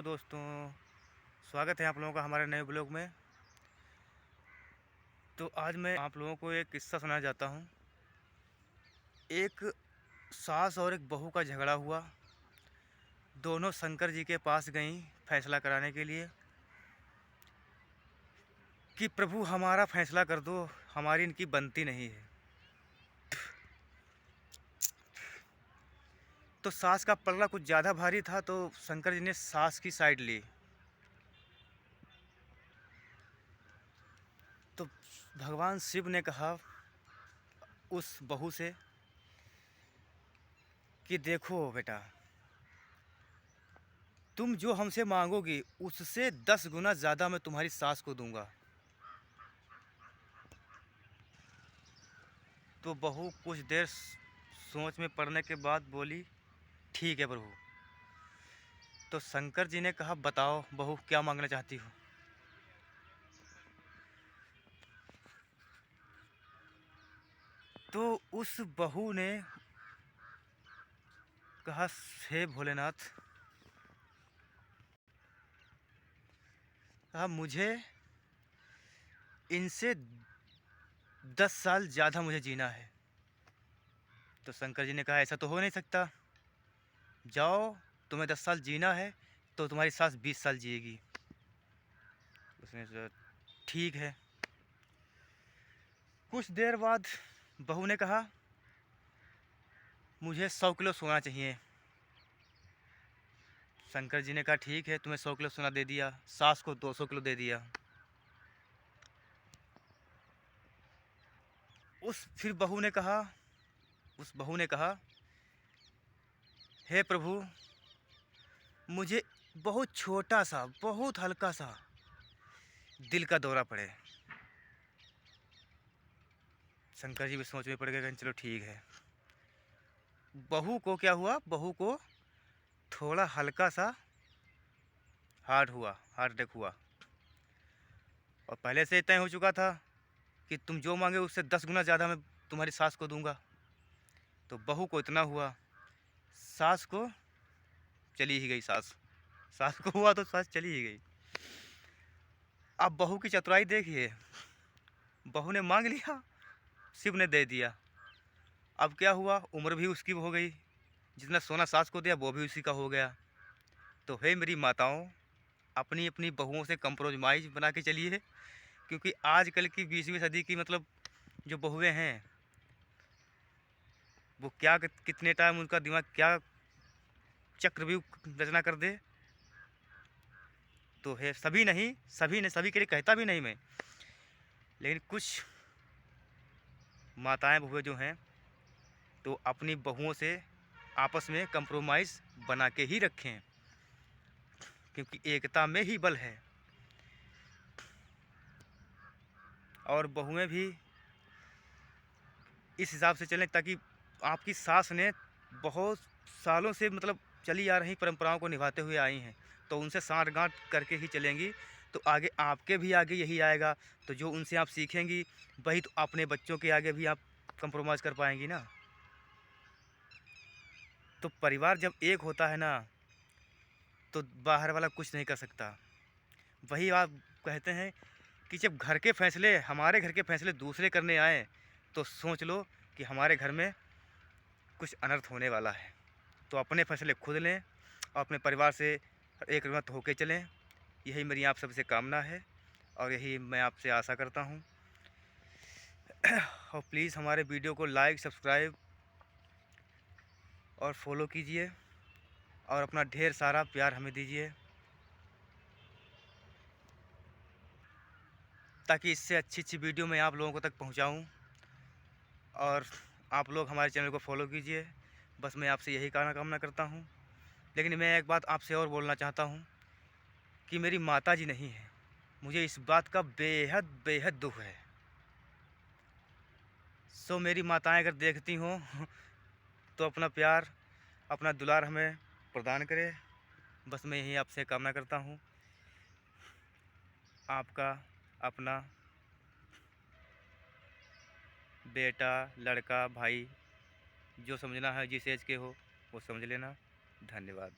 दोस्तों, स्वागत है आप लोगों का हमारे नए ब्लॉग में। तो आज मैं आप लोगों को एक किस्सा सुनाना चाहता हूँ। एक सास और एक बहू का झगड़ा हुआ। दोनों शंकर जी के पास गईं फैसला कराने के लिए कि प्रभु हमारा फैसला कर दो, हमारी इनकी बनती नहीं है। तो सास का पलड़ा कुछ ज़्यादा भारी था, तो शंकर जी ने सास की साइड ली। तो भगवान शिव ने कहा उस बहू से कि देखो बेटा, तुम जो हमसे मांगोगी उससे 10 गुना ज़्यादा मैं तुम्हारी सास को दूंगा। तो बहू कुछ देर सोच में पड़ने के बाद बोली, ठीक है प्रभु। तो शंकर जी ने कहा, बताओ बहू क्या मांगना चाहती हो। तो उस बहू ने कहा, हे भोलेनाथ, कहा मुझे इनसे 10 साल ज़्यादा मुझे जीना है। तो शंकर जी ने कहा, ऐसा तो हो नहीं सकता। जाओ, तुम्हें 10 साल जीना है तो तुम्हारी सास 20 साल जिएगी। उसने सोचा ठीक है। कुछ देर बाद बहू ने कहा, मुझे 100 किलो सोना चाहिए। शंकर जी ने कहा, ठीक है, तुम्हें 100 किलो सोना दे दिया। सास को 200 किलो दे दिया। फिर उस बहू ने कहा, हे प्रभु, मुझे बहुत छोटा सा, बहुत हल्का सा दिल का दौरा पड़े। शंकर जी भी सोच में पड़ गए, चलो ठीक है। बहू को क्या हुआ, बहू को थोड़ा हल्का सा हार्ट अटैक हुआ। और पहले से तय हो चुका था कि तुम जो मांगे उससे 10 गुना ज़्यादा मैं तुम्हारी सास को दूंगा। तो बहू को इतना हुआ, सास को चली ही गई। सास को हुआ तो सास चली ही गई। अब बहू की चतुराई देखिए, बहू ने मांग लिया, शिव ने दे दिया। अब क्या हुआ, उम्र भी उसकी हो गई, जितना सोना सास को दिया वो भी उसी का हो गया। तो हे मेरी माताओं, अपनी अपनी बहुओं से कंप्रोमाइज़ बना के चलिए, क्योंकि आजकल की 20वीं सदी की मतलब जो बहुएं हैं, वो क्या कितने टाइम उनका दिमाग क्या चक्रव्यूह रचना कर दे। तो है सभी नहीं, सभी के लिए कहता भी नहीं मैं, लेकिन कुछ माताएं बहुएं जो हैं, तो अपनी बहुओं से आपस में कंप्रोमाइज़ बना के ही रखें, क्योंकि एकता में ही बल है। और बहुएं भी इस हिसाब से चलें ताकि आपकी सास ने बहुत सालों से मतलब चली आ रही परंपराओं को निभाते हुए आई हैं, तो उनसे सांठ-गांठ करके ही चलेंगी। तो आगे आपके भी आगे यही आएगा। तो जो उनसे आप सीखेंगी वही तो अपने बच्चों के आगे भी आप कंप्रोमाइज़ कर पाएंगी ना। तो परिवार जब एक होता है ना, तो बाहर वाला कुछ नहीं कर सकता। वही आप कहते हैं कि जब घर के फैसले, हमारे घर के फैसले दूसरे करने आए, तो सोच लो कि हमारे घर में कुछ अनर्थ होने वाला है। तो अपने फैसले खुद लें और अपने परिवार से एक मत होके चलें। यही मेरी आप सबसे कामना है और यही मैं आपसे आशा करता हूँ। और प्लीज़ हमारे वीडियो को लाइक, सब्सक्राइब और फॉलो कीजिए और अपना ढेर सारा प्यार हमें दीजिए, ताकि इससे अच्छी अच्छी वीडियो मैं आप लोगों को तक पहुँचाऊँ। और आप लोग हमारे चैनल को फॉलो कीजिए। बस मैं आपसे यही कामना करता हूँ। लेकिन मैं एक बात आपसे और बोलना चाहता हूँ कि मेरी माता जी नहीं है, मुझे इस बात का बेहद बेहद दुख है। सो मेरी माताएं अगर देखती हों तो अपना प्यार, अपना दुलार हमें प्रदान करें। बस मैं यही आपसे कामना करता हूँ। आपका अपना बेटा, लड़का, भाई, जो समझना है जिस एज के हो वो समझ लेना। धन्यवाद।